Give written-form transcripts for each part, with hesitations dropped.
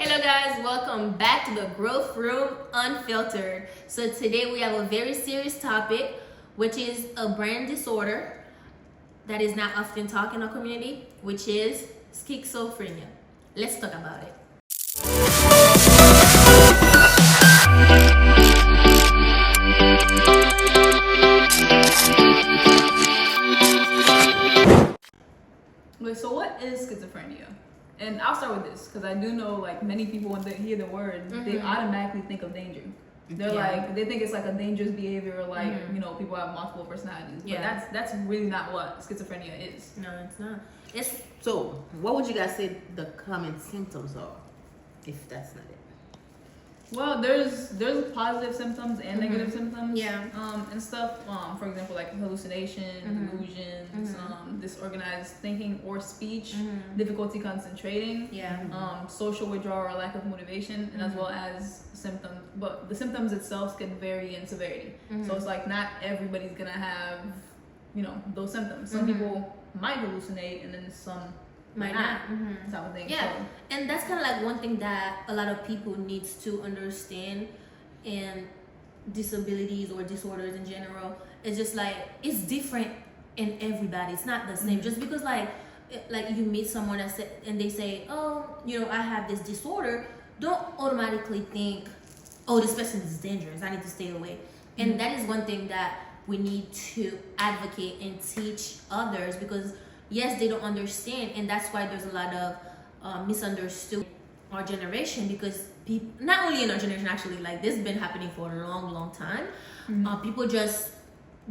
Hello guys, welcome back to the Growth Room Unfiltered. So today we have a very serious topic, which is a brain disorder that is not often talked in our community, which is schizophrenia. Let's talk about it. Wait, so what is schizophrenia? And I'll start with this because I do know like many people when they hear the word, they automatically think of danger. They're like they think it's like a dangerous behavior, like you know, people have multiple personalities. But that's really not what schizophrenia is. No, it's not. So what would you guys say the common symptoms are, if that's not it? Well, there's positive symptoms and negative symptoms. Yeah. And stuff. For example, like hallucination, delusions, disorganized thinking or speech, difficulty concentrating, social withdrawal or lack of motivation, and as well as symptoms. But the symptoms itself can vary in severity. So it's like not everybody's gonna have, you know, those symptoms. Some people might hallucinate, and then some might not. Type of thing. Yeah, So, and that's kind of like one thing that a lot of people needs to understand in disabilities or disorders in general. It's just like it's different in everybody. It's not the same. Just because like you meet someone and they say, oh, you know, I have this disorder, don't automatically think, oh, this person is dangerous, I need to stay away. And that is one thing that we need to advocate and teach others, because yes, they don't understand, and that's why there's a lot of misunderstood in our generation, because people, not only in our generation actually, like this has been happening for a long time. People just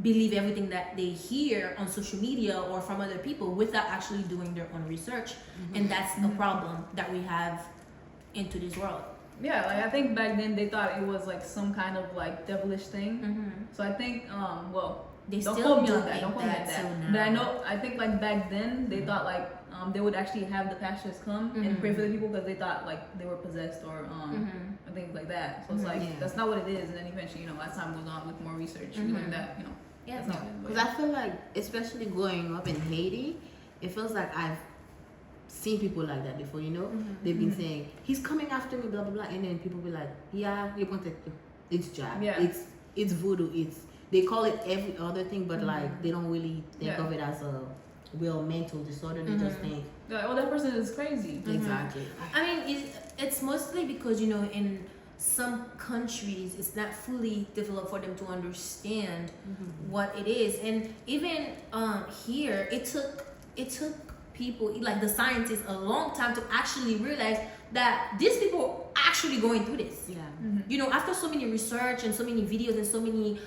believe everything that they hear on social media or from other people without actually doing their own research, and that's a problem that we have into this world. Yeah, like I think back then they thought it was like some kind of like devilish thing. So I think, well, They don't still quote me do on that. think Don't quote me on that that. till But I now. know, I think like back then they thought like they would actually have the pastors come and pray for the people because they thought like they were possessed or things like that. So it's like that's not what it is. And then eventually, you know, as time goes on with more research, we learn that, you know, that's not it. Because I feel like, especially growing up in Haiti, it feels like I've seen people like that before, you know? They've been saying, he's coming after me, blah, blah, blah. And then people be like, yeah, you wanted to. It's jab. Yeah. It's voodoo. They call it every other thing, but like, they don't really think of it as a real mental disorder. They just think, Like, oh, that person is crazy. exactly. I mean, it's mostly because, you know, in some countries, it's not fully developed for them to understand what it is. And even here, it took people, like the scientists, a long time to actually realize that these people are actually going through this. Yeah. You know, after so many research and so many videos and so many,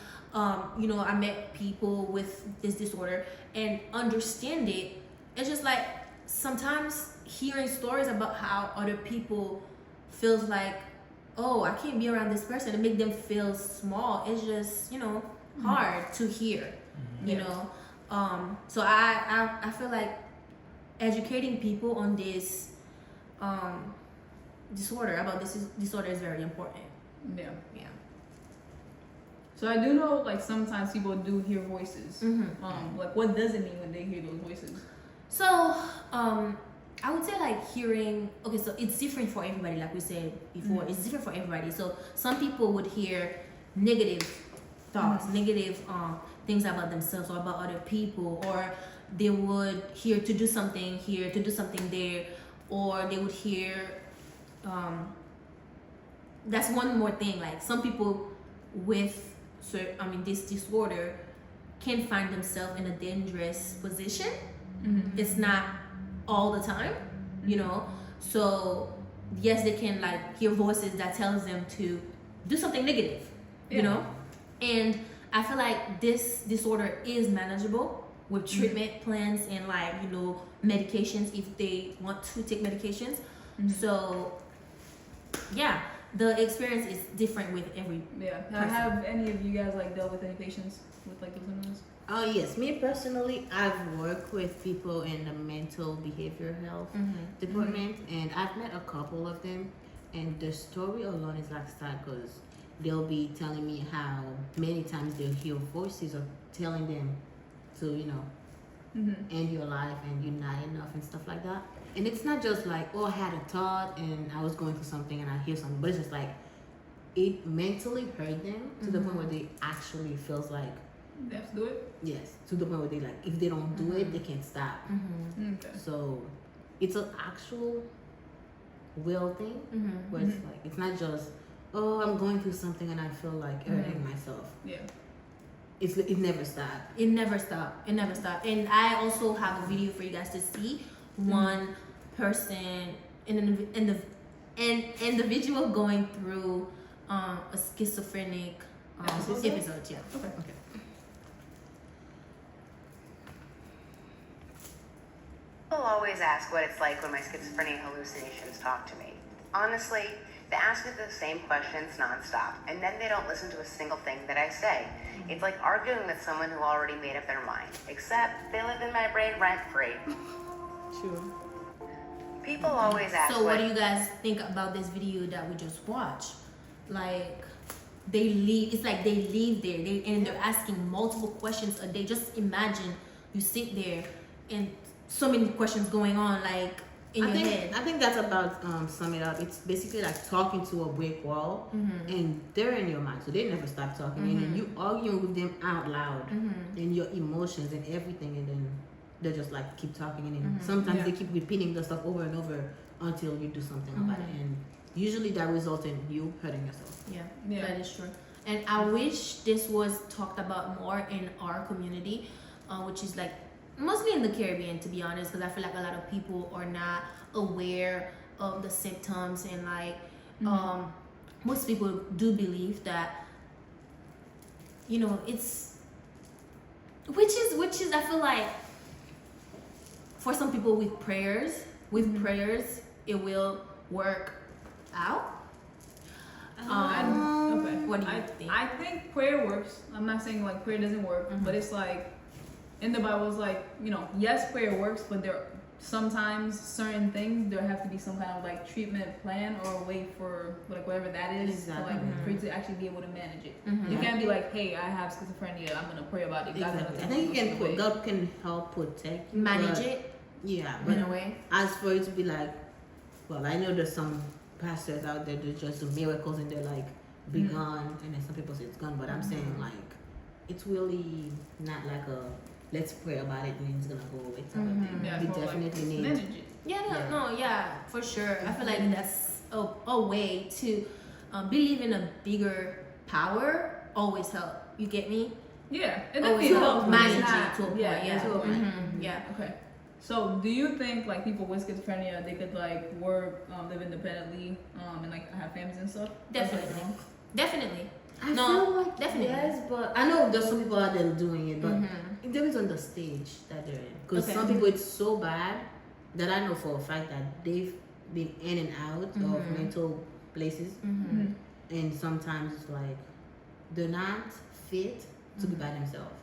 you know, I met people with this disorder and understand it. It's just like sometimes hearing stories about how other people feels like, oh, I can't be around this person, and make them feel small. It's just, you know, hard to hear, you know. So I feel like educating people on this disorder, about this disorder, is very important. Yeah. Yeah. So I do know, like, sometimes people do hear voices. Like, what does it mean when they hear those voices? So, I would say like hearing, okay, so it's different for everybody, like we said before, it's different for everybody. So some people would hear negative thoughts, negative things about themselves or about other people, or they would hear to do something here, to do something there, or they would hear, that's one more thing, like some people with, this disorder can find themselves in a dangerous position. It's not all the time, you know. So yes, they can like hear voices that tells them to do something negative, you know. And I feel like this disorder is manageable with treatment plans and, like, you know, medications if they want to take medications. So yeah, the experience is different with every person. Have any of you guys like dealt with any patients with like those symptoms? Oh yes, me personally, I've worked with people in the mental behavior health department, and I've met a couple of them, and the story alone is like sad, because they'll be telling me how many times they'll hear voices of telling them to, you know, end your life and you're not enough and stuff like that. And it's not just like, oh, I had a thought and I was going through something and I hear something, but it's just like it mentally hurt them to the point where they actually feels like they have to do it. yes, to the point where they like if they don't do it, they can't stop. Okay. So it's an actual will thing where it's like it's not just oh I'm going through something and I feel like hurting myself. Yeah. It never stopped. It never stopped. It never stopped. And I also have a video for you guys to see. One person an individual going through a schizophrenic episode. Yeah. Okay. People always ask what it's like when my schizophrenia hallucinations talk to me. Honestly, they ask me the same questions nonstop, and then they don't listen to a single thing that I say. It's like arguing with someone who already made up their mind, except they live in my brain rent-free. True. People always ask So what do you guys think about this video that we just watched? Like they leave, it's like they leave there, and they're asking multiple questions a day. Just imagine you sit there and so many questions going on, like in your head. I think that's about sum it up. It's basically like talking to a brick wall, and they're in your mind, so they never stop talking, and then you arguing with them out loud, and your emotions and everything, and then they just like keep talking, and then sometimes they keep repeating the stuff over and over until you do something about it, and usually that results in you hurting yourself. Yeah, that is true. And I wish this was talked about more in our community, which is like mostly in the Caribbean, to be honest, because I feel like a lot of people are not aware of the symptoms, and like most people do believe that, you know, it's which is I feel like for some people with prayers it will work out. Okay. What do you think? I think prayer works. I'm not saying like prayer doesn't work, but it's like in the Bible, it's like, you know, yes, prayer works, but there sometimes certain things there have to be some kind of like treatment plan or a way for like whatever that is to like for you to actually be able to manage it. You can't be like, hey, I have schizophrenia, I'm gonna pray about it. Exactly. I think you can God can help protect you, Manage it. Yeah, in a way. As for it to be like, well, I know there's some pastors out there that just do miracles and they're like, be gone, and then some people say it's gone, but I'm saying like, it's really not like a let's pray about it and it's gonna go away type of thing. Yeah, We for, definitely like, need. manage it. Yeah, for sure. I feel like that's a way to believe in a bigger power. Always help. You get me? Yeah, it Always definitely help helps. manage It's it not- to a point. yeah, Yeah. to a point. Yeah. Okay. So, do you think like people with schizophrenia they could like work, live independently, and like have families and stuff? Definitely. Definitely. I No, feel like definitely. yes, but I know there's some people out there doing it, but it depends on the stage that they're in. Because some people it's so bad that I know for a fact that they've been in and out of mental places, and sometimes it's like they're not fit to be by themselves.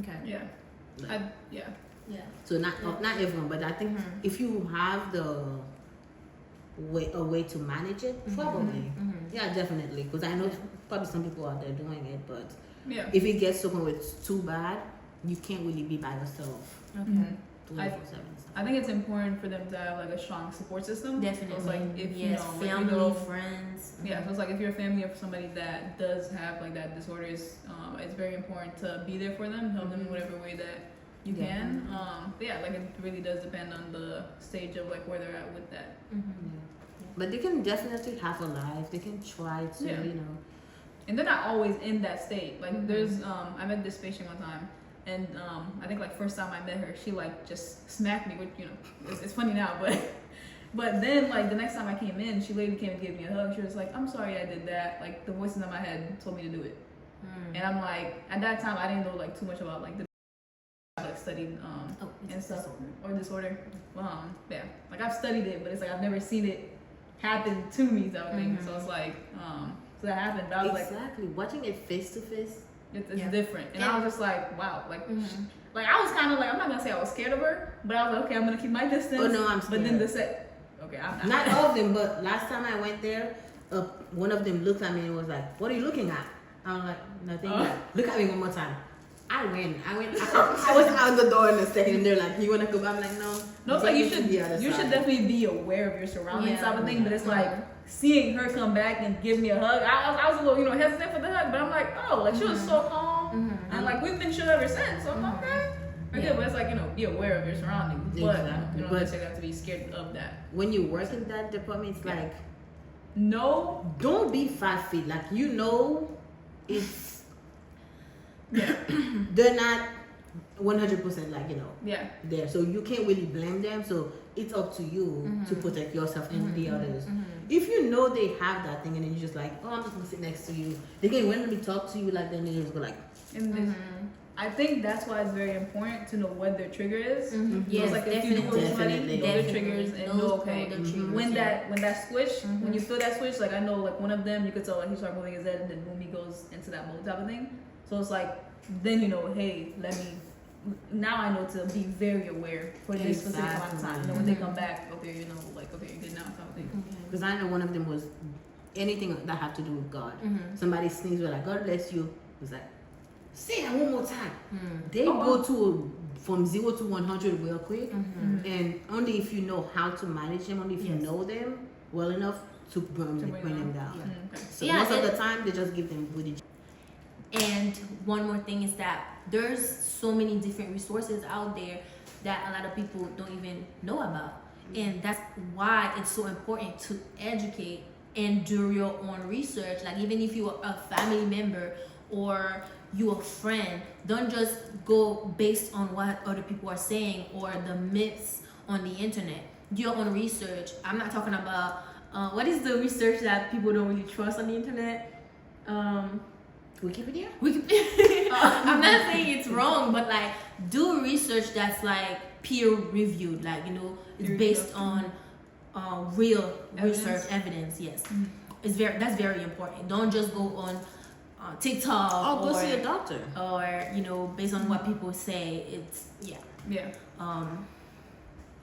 Okay. Yeah. Like, Yeah. Yeah. so not everyone, but I think if you have a way to manage it, probably. Yeah, definitely. Because I know probably some people out there doing it, but Yeah. if it gets to a point where it's too bad, you can't really be by yourself Okay. 24/7. I think it's important for them to have like a strong support system. Definitely. So it's like if yes, you know, if you family, go- friends. Yeah, so it's like if you're a family of somebody that does have like that disorders, it's very important to be there for them, help them in whatever way that you can. But yeah, like it really does depend on the stage of like where they're at with that. But they can definitely have a life. They can try to, Yeah. you know. And they're not always in that state. Like there's, I met this patient one time, and I think like first time I met her, she like just smacked me, which you know, it's funny now, but then like the next time I came in, she literally came and gave me a hug. She was like, "I'm sorry I did that. Like the voices in my head told me to do it." And I'm like, at that time I didn't know like too much about like the like studied and stuff or disorder. Yeah, like I've studied it, but it's like I've never seen it happen to me type of thing. So it's like so that happened. But I was Exactly. Watching it face to face. it's different, and I was just like, wow, like I was kind of like, I'm not gonna say I was scared of her, but I was like, okay, I'm gonna keep my distance. Oh, no, I'm But then scared. okay, I'm Not all of them, but last time I went there, one of them looked at me and was like, "What are you looking at?" I was like, "Nothing." Oh. Look at me one more time. I went. I was out the door in a second, and they're like, "You wanna go?" I'm like, "No." No, it's like you should definitely be aware of your surroundings, type of thing. But it's like seeing her come back and give me a hug. I was a little, hesitant for the hug, but I'm like, oh, like she was so calm, and like we've been chill ever since. So I'm okay. Yeah, but it's like be aware of your surroundings, but you don't necessarily have to be scared of that. When you work in that department, it's like, no, don't be 5 feet. Like it's they're not 100% there, so you can't really blame them. So it's up to you to protect yourself and the others. If you know they have that thing, and then you're just like, oh, I'm just gonna sit next to you, they can randomly talk to you like that, and you just go like. I think that's why it's very important to know what their trigger is. Yes, so like if you know somebody, know their triggers and know when that switch, when you feel that switch, like I know like one of them, you could tell like he started moving his head and then boom, he goes into that mode type of thing. So it's like then hey, now I know to be very aware for this specific amount of time. When they come back, okay, you're good now type of thing. Because I know one of them was anything that had to do with God. Somebody sneezed, we're like, God bless you. It was like, say that one more time. They go from 0 to 100 real quick, and only if you know how to manage them, only if you know them well enough to bring them down. So most of the time, they just give them booty. And one more thing is that there's so many different resources out there that a lot of people don't even know about, and that's why it's so important to educate and do your own research. Like even if you're a family member or you're a friend, don't just go based on what other people are saying or the myths on the internet. Do your own research. I'm not talking about what is the research that people don't really trust on the internet. Wikipedia? I'm not saying it's wrong, but like do research that's like peer reviewed, like it's based on real research evidence. Yes, that's very important. Don't just go on TikTok or go see a doctor, or based on what people say. It's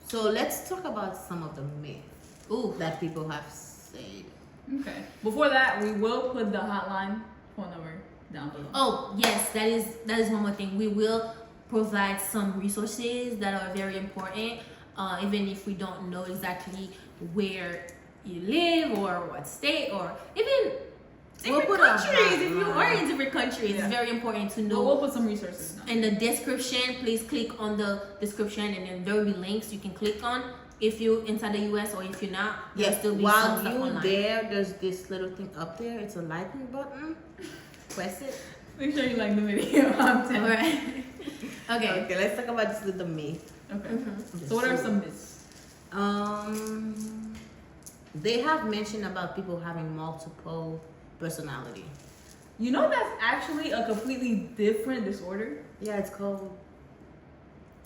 So let's talk about some of the myths that people have said. Okay. Before that, we will put the hotline phone number down below. Oh yes, that is one more thing. We will provide some resources that are very important, even if we don't know exactly where you live or what state or even different countries. If you are in different countries, it's very important to know. We'll put some resources down. In the description. Please click on the description, and then there will be links you can click on. If you're inside the US or if you're not, there'll still be while some stuff you're online. there, there's this little thing up there. It's a liking button. Press it. Make sure you like the video. Alright. Okay, let's talk about this little myth. Okay. So what are some myths? They have mentioned about people having multiple personality. That's actually a completely different disorder. Yeah, it's called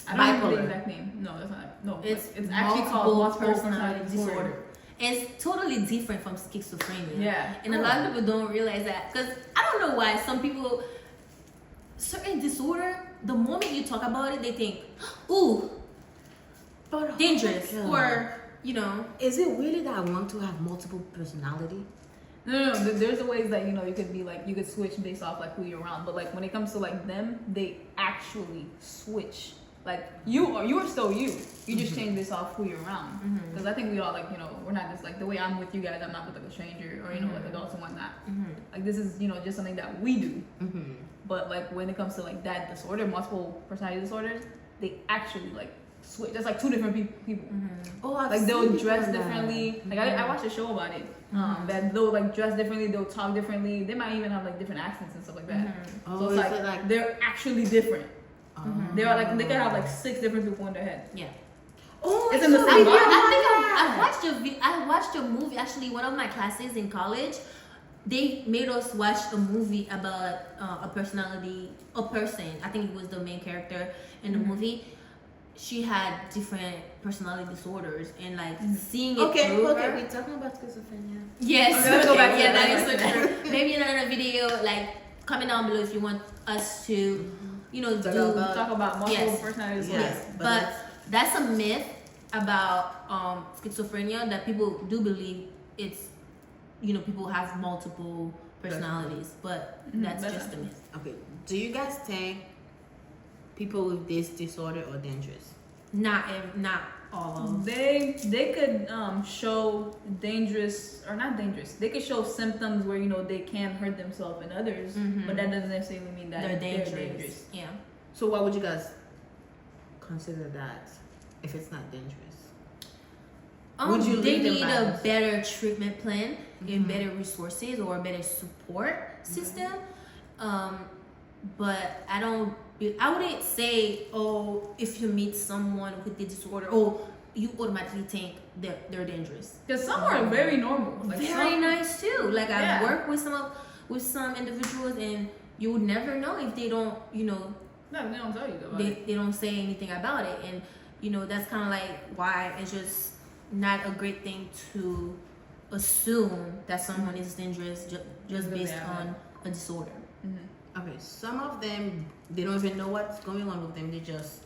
I don't remember the exact name. No, that's not. No, it's actually called multiple personality disorder. It's totally different from schizophrenia. Yeah. And a lot of people don't realize that. Because I don't know why some people, certain disorder, the moment you talk about it, they think, ooh, dangerous. Or, Is it really that I want to have multiple personality? No. There's the ways that you could be like you could switch based off like who you're around, but like when it comes to like them, they actually switch. Like you are still you. You just change this off who you're around. Because I think we all like we're not just like the way I'm with you guys. I'm not with like a stranger or like adults and whatnot. Like this is just something that we do. But like when it comes to like that disorder, multiple personality disorders, they actually like switch. That's like two different people. Oh, like they'll dress differently. Like I watched a show about it. That they'll like dress differently. They'll talk differently. They might even have like different accents and stuff like that. So it's like they're actually different. They are like they can have like 6 different people in their head. Yeah. Oh, it's in the same body. I watched a movie. Actually, one of my classes in college, they made us watch a movie about a person. I think it was the main character in the movie. She had different personality disorders, and like seeing it through her. We're talking about schizophrenia. Yes. Okay, let's go back to yeah, that. that is so true. Maybe in another video, like comment down below if you want us to. Talk about multiple personalities. Yes, but that's a myth about schizophrenia that people do believe it's people have multiple personalities, but that's just a myth. Okay, do you guys think people with this disorder are dangerous? Not all of them. They could show dangerous or not dangerous. They could show symptoms where they can hurt themselves and others, but that doesn't necessarily mean that They're dangerous. Yeah. So why would you guys consider that if it's not dangerous? Would you they leave them need by a themselves? better treatment plan and better resources or a better support system. But I wouldn't say, oh, if you meet someone with the disorder, oh, you automatically think that they're dangerous. Because some are very normal. Like Very some, nice too. Like Yeah. I've worked with some individuals, and you would never know if they don't, No, they don't tell you about it. they don't say anything about it, and that's kind of like why it's just not a great thing to assume that someone is dangerous just based on a disorder. Okay, some of them, they don't even know what's going on with them. They just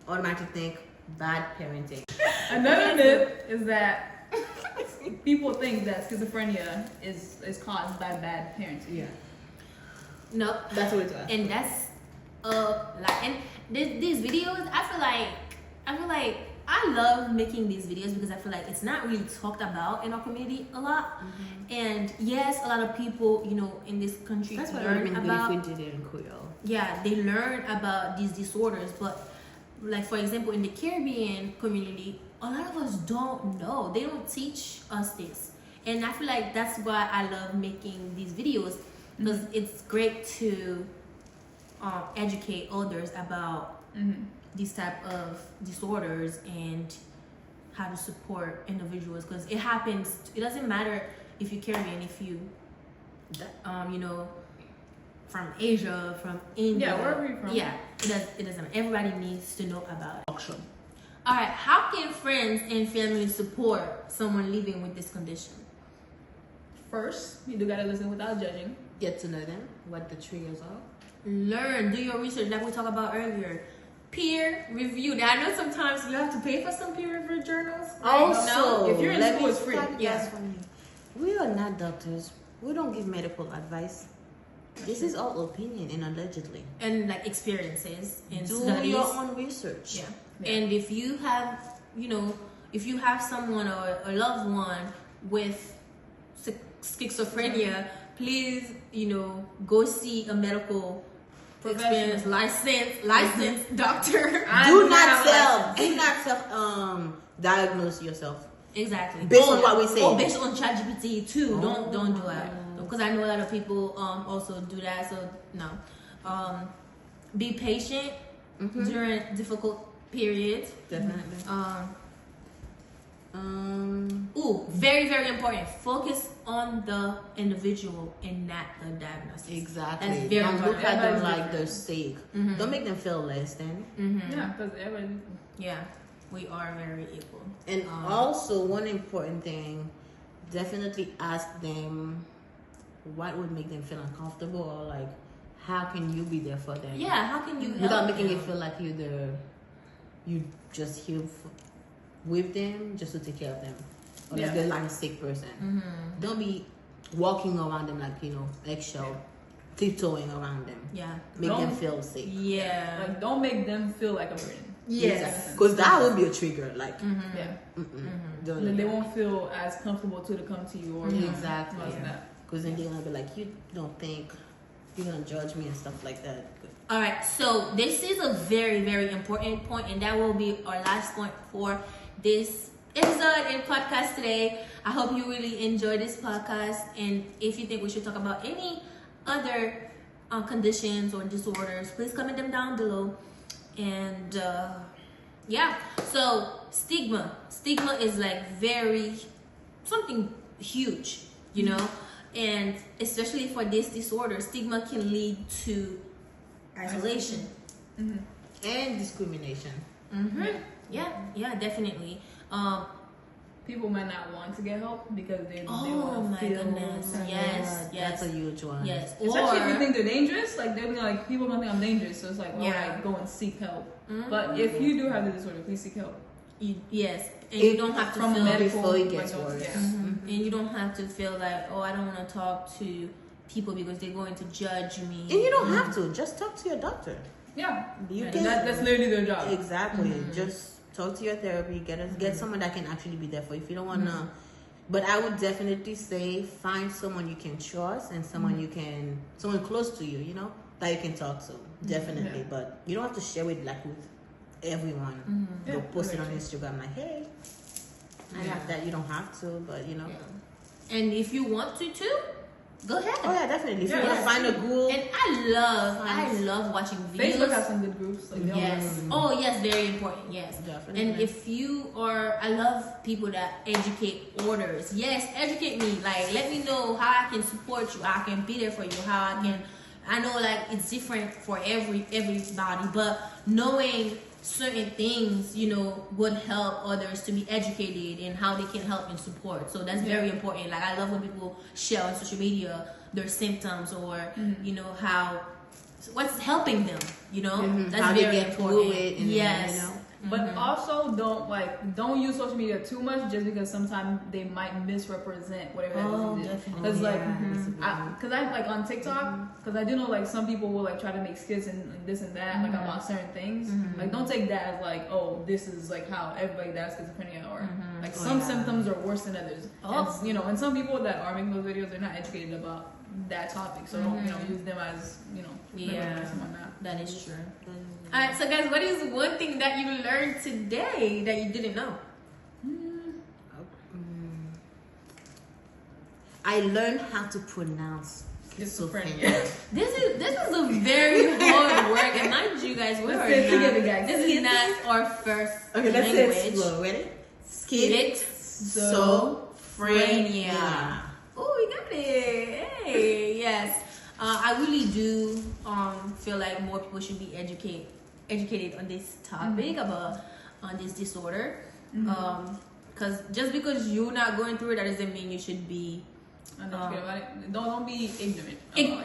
automatically think bad parenting. Another myth is that people think that schizophrenia is caused by bad parenting. Yeah, No, that's what it's at. and that's and these videos, I feel like I love making these videos because I feel like it's not really talked about in our community a lot. And yes, a lot of people in this country That's why it learn would have been about good if we did it in Creole. yeah, they learn about these disorders, but like for example in the Caribbean community, a lot of us don't know. They don't teach us this, and I feel like that's why I love making these videos, because it's great to educate others about these type of disorders and how to support individuals, because it happens. It doesn't matter if you're Caribbean, if you from Asia, from India. Yeah, wherever you're from. Yeah, it doesn't. Everybody needs to know about it. All right, how can friends and family support someone living with this condition? First, you do gotta listen without judging. Get to know them, what the triggers are. Learn, do your research, like we talked about earlier. Peer review. Now I know sometimes you have to pay for some peer review journals. Also, if you're in let school, me it's free. stop Yeah. this for me. We are not doctors. We don't give medical advice. This is all opinion and allegedly. And like experiences and Do studies. your own research. Yeah. And if you have, if you have someone or a loved one with schizophrenia, please, go see a medical experience licensed doctor. Do not self diagnose yourself. Exactly. Based on what we say. Or based on ChatGPT too. Don't do that. Because I know a lot of people also do that. So no. Be patient during difficult periods. Definitely. Very, very important. Focus on the individual and not the diagnosis. Exactly. That's very Don't look important. at them like they're sick. Don't make them feel less than. Yeah, because everybody. Yeah, we are very equal. And also, one important thing, definitely ask them what would make them feel uncomfortable, or like, how can you be there for them? Yeah, how can you help without making them? it feel like you just here with them just to take care of them, or like they're like a sick person. Don't be walking around them like eggshell, tiptoeing around them. Yeah. Make them Don't- feel sick. Yeah. Like, don't make them feel like a burden. Yes. Because that would be a trigger. Like, Yeah. don't And then they do that. won't feel as comfortable to come to you or Exactly. something like that. Because then they're gonna be like, you don't think you're gonna judge me and stuff like that. All right, so this is a very, very important point, and that will be our last point for this episode and podcast today. I hope you really enjoyed this podcast, and if you think we should talk about any other conditions or disorders, please comment them down below. And yeah, so stigma is like something huge, and especially for this disorder, stigma can lead to isolation And discrimination. Yeah, definitely. People might not want to get help because they Oh want my to feel goodness. Yes. That's a huge one. Yes. Especially if you Or think they're dangerous, like they're like people don't think I'm dangerous, so it's like, Yeah. alright, go and seek help. But if you do have the disorder, please seek help. yes, and you don't have to From feel medical before it gets like, worse. yeah. and you don't have to feel like, oh, I don't want to talk to people because they're going to judge me. And you don't have to. Just talk to your doctor. That's literally their job. Exactly. Just talk to your therapy. Get someone that can actually be there for you. If you don't want to, but I would definitely say find someone you can trust and someone someone close to you. You know, that you can talk to. Definitely, but you don't have to share it like with everyone. Go post it on Instagram like, hey, I have that. You don't have to, but you know. Yeah. And if you want to too, go ahead. Oh yeah, definitely. If you want to find a group. And I love watching videos. Facebook has some good groups. Like yes. Oh yes, very important. Yes. Definitely. And if I love people that educate orders. Yes, educate me. Like, let me know how I can support you. How I can be there for you. How I can. I know like it's different for everybody, but knowing certain things, you know, would help others to be educated and how they can help and support. So that's very important. Like, I love when people share on social media their symptoms or you know what's helping them. You know, that's how very they get important. through it. And yes. you know. But also don't use social media too much, just because sometimes they might misrepresent whatever it is. Definitely. Because because I like on TikTok, because I do know like some people will like try to make skits and this and that like about certain things. Like, don't take that as like, oh, this is like how everybody that has schizophrenia, or like some symptoms are worse than others. And, you know, and some people that are making those videos, they're not educated about that topic, so don't use them as something like that. That is true. Alright, so guys, what is one thing that you learned today that you didn't know? I learned how to pronounce schizophrenia. This is a very hard word, and mind you guys, this is not our first Okay, let's language. say it slow. Ready? Schizophrenia. Oh, we got it. Hey, yes. I really do feel like more people should be educated on this topic about on this disorder. Because just because you're not going through it, that doesn't mean you should be about it. Don't be ignorant.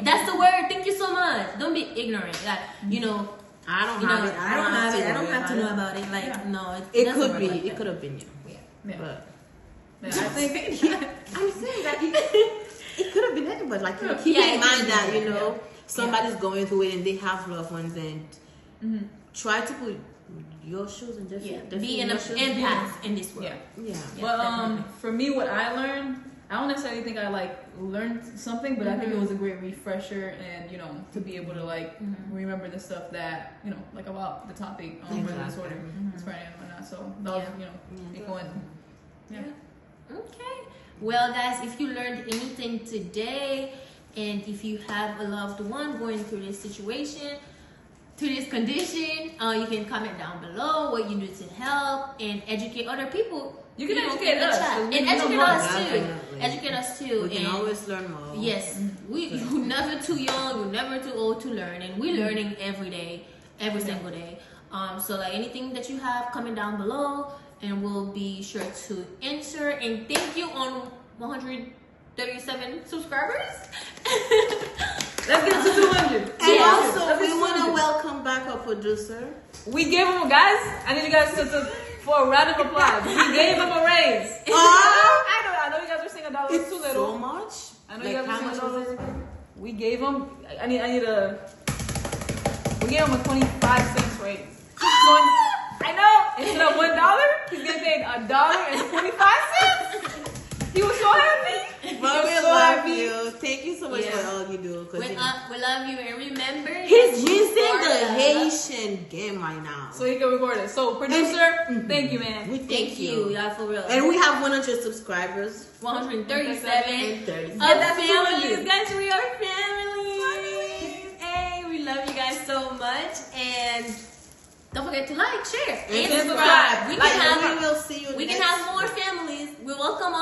That's the word. Thank you so much. Don't be ignorant. Like, you know, I don't have it. I don't have to know about it. Like, no, it could be. It could have been you. Yeah. But I think I'm saying that it could have been anybody. Like, keep in mind that somebody's going through it and they have loved ones, and try to put your shoes and just be an empath in this world. But for me, what I learned, I don't necessarily think I learned something, but I think it was a great refresher, and to be able to remember the stuff that like about the topic for the disorder, schizophrenia and whatnot. So that was it going. Okay. Well, guys, if you learned anything today, and if you have a loved one going through this situation, to this condition, you can comment down below what you do to help and educate other people. You can educate us. And educate us too. Educate us too. We can always learn more. Yes. You're never too young, you're never too old to learn, and we're learning every day, every single day. So anything that you have, comment down below, and we'll be sure to answer. And thank you on 137 subscribers. Let's get to 200. And also, we want to welcome back our producer. We gave him, guys. I need you guys for a round of applause. We gave him a raise. I know you guys were saying $1 was too little. So much. I know you guys were saying $1. We gave him. I need a. We gave him a 25 cents raise. I know. Instead of $1, he's getting paid $1.25. He was so happy. But we love you. Thank you so much for all you do. We love you, and remember, he's using the Haitian game right now, so he can record it. So, producer, thank you, man. We thank you, y'all, for real. And we have 100 subscribers. 137. And 30. Families, guys, we are families. Hey, we love you guys so much, and don't forget to like, share, and subscribe. We can have more families. We welcome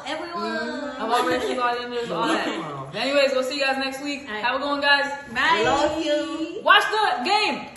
everyone. I'm already seeing audiences, all that. Anyways, we'll see you guys next week. Have a good one, guys. Bye. Love you. Watch the game.